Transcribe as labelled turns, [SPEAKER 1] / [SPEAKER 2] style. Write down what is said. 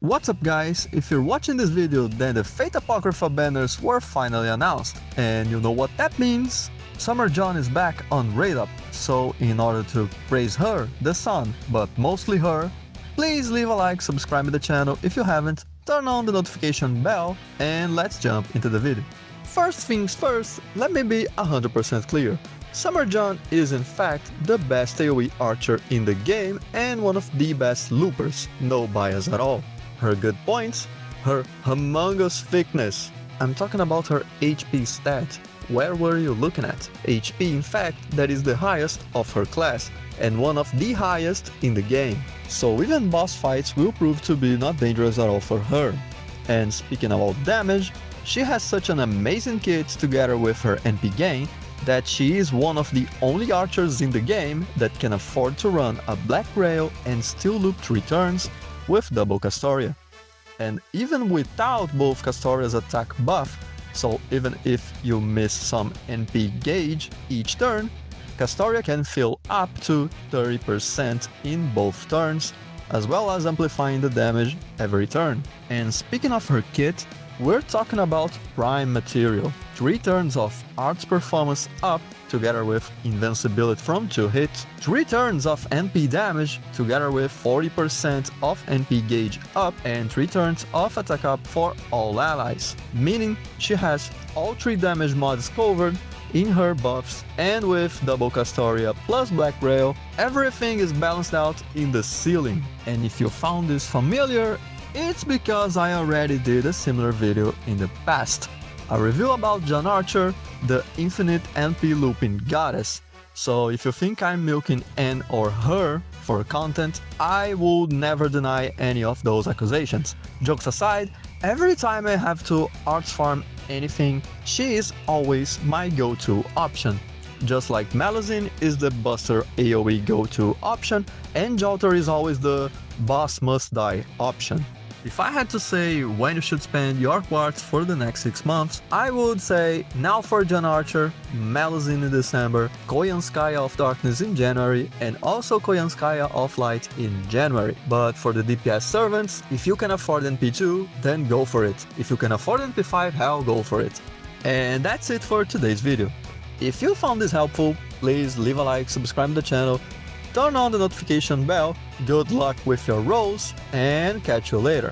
[SPEAKER 1] What's up guys, if you're watching this video then the Fate Apocrypha banners were finally announced, and you know what that means? Summer Jeanne is back on Rate Up, so in order to praise her, the sun, but mostly her, please leave a like, subscribe to the channel if you haven't, turn on the notification bell, and let's jump into the video. First things first, let me be 100% clear. Summer Jeanne is in fact the best AoE archer in the game and one of the best loopers, no bias at all. Her good points, her humongous thickness. I'm talking about her HP stat. Where were you looking at? HP in fact that is the highest of her class and one of the highest in the game. So even boss fights will prove to be not dangerous at all for her. And speaking about damage, she has such an amazing kit together with her NP gain that she is one of the only archers in the game that can afford to run a black rail and still loop 3 turns with double Castoria. And even without both Castoria's attack buff, so even if you miss some NP gauge each turn, Castoria can fill up to 30% in both turns, as well as amplifying the damage every turn. And speaking of her kit, we're talking about prime material. 3 turns of arts performance up together with invincibility from 2 hits, 3 turns of NP damage together with 40% of NP gauge up, and 3 turns of attack up for all allies, meaning she has all 3 damage mods covered in her buffs, and with double Castoria plus Black Rail, everything is balanced out in the ceiling. And if you found this familiar, it's because I already did a similar video in the past. A review about Jeanne Archer, the infinite NP looping goddess. So if you think I'm milking N or her for content, I would never deny any of those accusations. Jokes aside, every time I have to arts farm anything, she is always my go-to option. Just like Malazine is the Buster AoE go-to option, and Jolter is always the boss must die option. If I had to say when you should spend your quartz for the next 6 months, I would say now for Jeanne Archer, Malazine in December, Koyanskaya of Darkness in January, and also Koyanskaya of Light in January. But for the DPS servants, if you can afford NP2, then go for it. If you can afford NP5, hell, go for it. And that's it for today's video. If you found this helpful, please leave a like, subscribe to the channel, turn on the notification bell, good luck with your rolls, and catch you later.